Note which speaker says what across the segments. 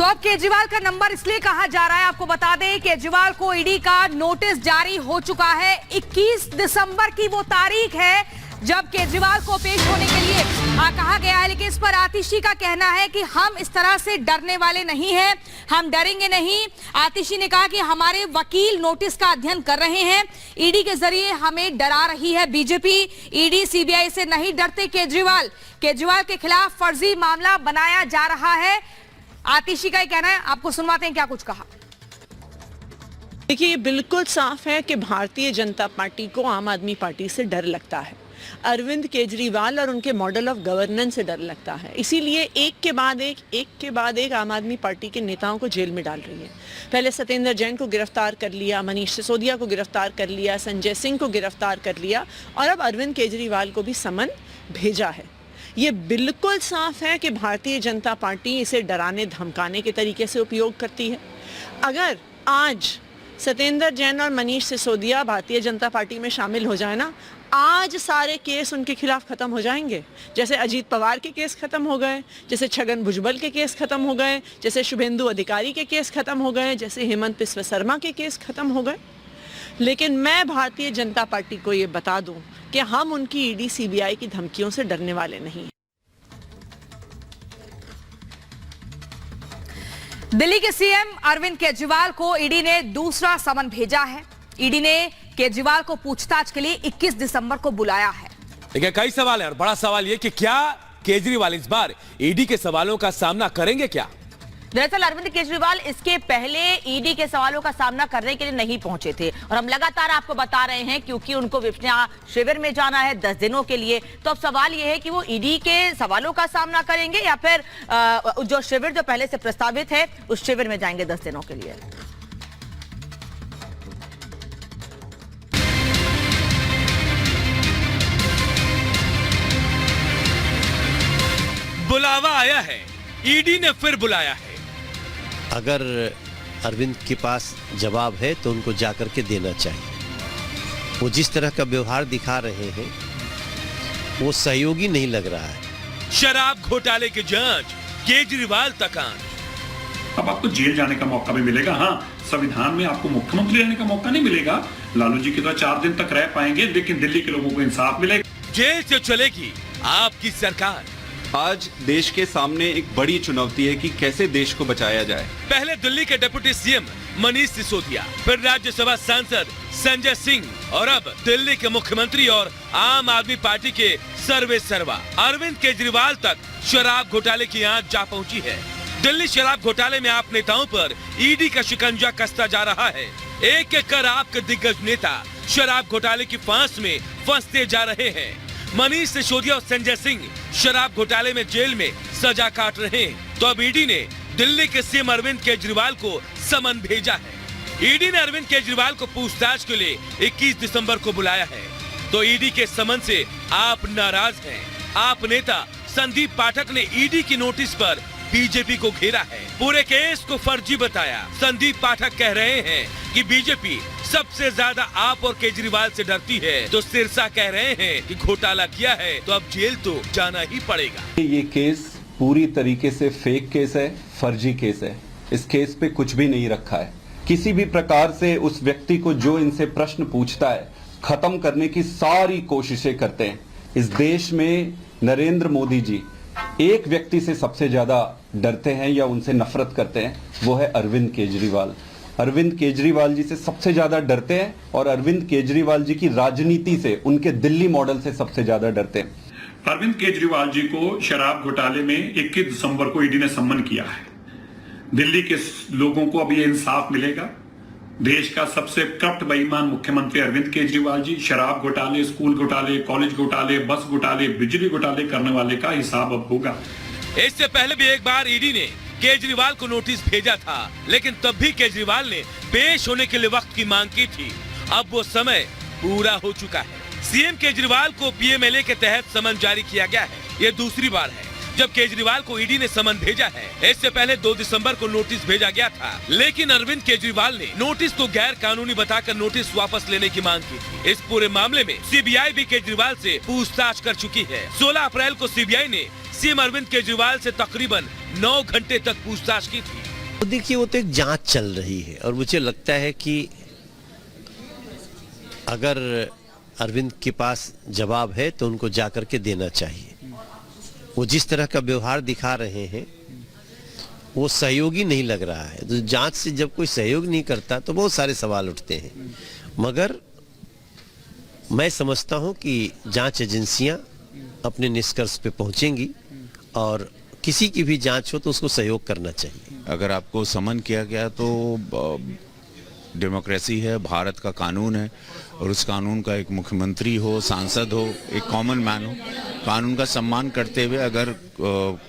Speaker 1: तो अब केजरीवाल का नंबर इसलिए कहा जा रहा है, आपको बता दें केजरीवाल को ईडी का नोटिस जारी हो चुका है। 21 दिसंबर की वो तारीख है जब केजरीवाल को पेश होने के लिए कहा गया है, लेकिन इस पर आतिशी का कहना है कि हम इस तरह से डरने वाले नहीं हैं, हम डरेंगे नहीं। आतिशी ने कहा कि हमारे वकील नोटिस का अध्ययन कर रहे हैं, ईडी के जरिए हमें डरा रही है बीजेपी, ईडी सीबीआई से नहीं डरते केजरीवाल के खिलाफ फर्जी मामला बनाया जा रहा है। आतिशी का ही कहना है, आपको सुनवाते हैं क्या कुछ कहा।
Speaker 2: देखिए, ये बिल्कुल साफ है कि भारतीय जनता पार्टी को आम आदमी पार्टी से डर लगता है, अरविंद केजरीवाल और उनके मॉडल ऑफ गवर्नेंस से डर लगता है। इसीलिए एक के बाद एक आम आदमी पार्टी के नेताओं को जेल में डाल रही है। पहले सत्येंद्र जैन को गिरफ्तार कर लिया, मनीष सिसोदिया को गिरफ्तार कर लिया, संजय सिंह को गिरफ्तार कर लिया और अब अरविंद केजरीवाल को भी समन भेजा है। ये बिल्कुल साफ है कि भारतीय जनता पार्टी इसे डराने धमकाने के तरीके से उपयोग करती है। अगर आज सत्येंद्र जैन और मनीष सिसोदिया भारतीय जनता पार्टी में शामिल हो जाए ना, आज सारे केस उनके खिलाफ खत्म हो जाएंगे। जैसे अजीत पवार के केस खत्म हो गए, जैसे छगन भुजबल के केस खत्म हो गए, जैसे शुभेंदु अधिकारी के केस खत्म हो गए, जैसे हेमंत बिस्व शर्मा के केस खत्म हो गए। लेकिन मैं भारतीय जनता पार्टी को ये बता दूं कि हम उनकी ईडी सीबीआई की धमकियों से डरने वाले नहीं हैं।
Speaker 1: दिल्ली के सीएम अरविंद केजरीवाल को ईडी ने दूसरा समन भेजा है। ईडी ने केजरीवाल को पूछताछ के लिए 21 दिसंबर को बुलाया है।
Speaker 3: देखिए, कई सवाल हैं और बड़ा सवाल यह कि क्या केजरीवाल इस बार ईडी के सवालों का सामना करेंगे क्या?
Speaker 4: दरअसल अरविंद केजरीवाल इसके पहले ईडी के सवालों का सामना करने के लिए नहीं पहुंचे थे और हम लगातार आपको बता रहे हैं क्योंकि उनको विपन्या शिविर में जाना है 10 दिनों के लिए। तो अब सवाल यह है कि वो ईडी के सवालों का सामना करेंगे या फिर जो शिविर जो पहले से प्रस्तावित है उस शिविर में जाएंगे 10 दिनों के लिए।
Speaker 3: बुलावा आया है, ईडी ने फिर बुलाया है।
Speaker 5: अगर अरविंद के पास जवाब है तो उनको जाकर के देना चाहिए। वो जिस तरह का व्यवहार दिखा रहे हैं वो सहयोगी नहीं लग रहा है।
Speaker 3: शराब घोटाले की जांच केजरीवाल तक आंच।
Speaker 6: अब आपको जेल जाने का मौका भी मिलेगा। हाँ, संविधान में आपको मुख्यमंत्री रहने का मौका नहीं मिलेगा। लालू जी की तो 4 दिन तक रह पाएंगे, लेकिन दिल्ली के लोगों को इंसाफ मिलेगा।
Speaker 3: जेल से चलेगी आपकी सरकार।
Speaker 7: आज देश के सामने एक बड़ी चुनौती है कि कैसे देश को बचाया जाए।
Speaker 3: पहले दिल्ली के डिप्टी सीएम मनीष सिसोदिया, फिर राज्यसभा सांसद संजय सिंह और अब दिल्ली के मुख्यमंत्री और आम आदमी पार्टी के सर्वे सर्वा अरविंद केजरीवाल तक शराब घोटाले की आंच जा पहुंची है। दिल्ली शराब घोटाले में आप नेताओं पर ईडी का शिकंजा कसता जा रहा है। एक एक कर आपके दिग्गज नेता शराब घोटाले की फांस में फंसते जा रहे हैं। मनीष सिसोदिया और संजय सिंह शराब घोटाले में जेल में सजा काट रहे हैं। तो अब ईडी ने दिल्ली के सीएम अरविंद केजरीवाल को समन भेजा है। ईडी ने अरविंद केजरीवाल को पूछताछ के लिए 21 दिसंबर को बुलाया है। तो ईडी के समन से आप नाराज हैं। आप नेता संदीप पाठक ने ईडी की नोटिस पर बीजेपी को घेरा है, पूरे केस को फर्जी बताया। संदीप पाठक कह रहे हैं कि बीजेपी सबसे ज्यादा आप और केजरीवाल से डरती है, तो सिरसा कह रहे हैं कि घोटाला किया है तो अब जेल तो जाना ही पड़ेगा।
Speaker 7: ये केस पूरी तरीके से फेक केस है, फर्जी केस है। इस केस पे कुछ भी नहीं रखा है। किसी भी प्रकार से उस व्यक्ति को जो इनसे प्रश्न पूछता है खत्म करने की सारी कोशिशें करते हैं। इस देश में नरेंद्र मोदी जी एक व्यक्ति से सबसे ज्यादा डरते हैं या उनसे नफरत करते हैं, वो है अरविंद केजरीवाल। अरविंद केजरीवाल जी से सबसे ज्यादा डरते हैं और अरविंद केजरीवाल जी की राजनीति से, उनके दिल्ली मॉडल से सबसे ज्यादा डरते हैं।
Speaker 6: अरविंद केजरीवाल जी को शराब घोटाले में 21 दिसंबर को ईडी ने सम्मन किया है। दिल्ली के लोगों को अब ये इंसाफ मिलेगा। देश का सबसे करप्ट बेईमान मुख्यमंत्री अरविंद केजरीवाल जी शराब घोटाले, स्कूल घोटाले, कॉलेज घोटाले, बस घोटाले, बिजली घोटाले करने वाले का हिसाब अब होगा।
Speaker 3: इससे पहले भी एक बार ईडी ने केजरीवाल को नोटिस भेजा था, लेकिन तब भी केजरीवाल ने पेश होने के लिए वक्त की मांग की थी। अब वो समय पूरा हो चुका है। सीएम केजरीवाल को पीएमएलए के तहत समन जारी किया गया है। ये दूसरी बार है जब केजरीवाल को ईडी ने समन भेजा है। इससे पहले 2 दिसंबर को नोटिस भेजा गया था, लेकिन अरविंद केजरीवाल ने नोटिस तो गैर कानूनी बताकर नोटिस वापस लेने की मांग की थी। इस पूरे मामले में सीबीआई भी केजरीवाल से पूछताछ कर चुकी है। 16 अप्रैल को सीबीआई ने सीएम अरविंद केजरीवाल से तकरीबन 9 घंटे तक पूछताछ की थी।
Speaker 5: तो देखिए, वो तो एक जांच चल रही है और मुझे लगता है कि अगर अरविंद के पास जवाब है तो उनको जाकर के देना चाहिए। वो जिस तरह का व्यवहार दिखा रहे हैं वो सहयोगी नहीं लग रहा है। तो जांच से जब कोई सहयोग नहीं करता तो बहुत सारे सवाल उठते हैं, मगर मैं समझता हूं कि जांच एजेंसियां अपने निष्कर्ष पे पहुंचेंगी और किसी की भी जांच हो तो उसको सहयोग करना चाहिए।
Speaker 8: अगर आपको समन किया गया तो डेमोक्रेसी है, भारत का कानून है और उस कानून का एक मुख्यमंत्री हो, सांसद हो, एक कॉमन मैन हो, कानून का सम्मान करते हुए अगर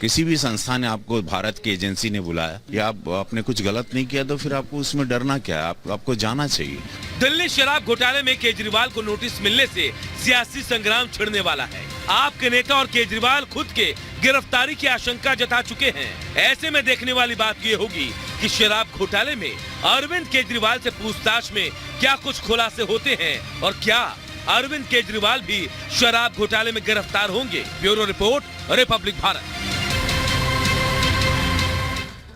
Speaker 8: किसी भी संस्था ने आपको, भारत की एजेंसी ने बुलाया या आपने कुछ गलत नहीं किया तो फिर आपको उसमें डरना क्या है? आपको जाना चाहिए।
Speaker 3: दिल्ली शराब घोटाले में केजरीवाल को नोटिस मिलने से सियासी संग्राम छिड़ने वाला है। आपके नेता और केजरीवाल खुद के गिरफ्तारी की आशंका जता चुके हैं। ऐसे में देखने वाली बात ये होगी कि शराब घोटाले में अरविंद केजरीवाल से पूछताछ में क्या कुछ खुलासे होते हैं और क्या अरविंद केजरीवाल भी शराब घोटाले में गिरफ्तार होंगे। Bureau report, Republic Bharat.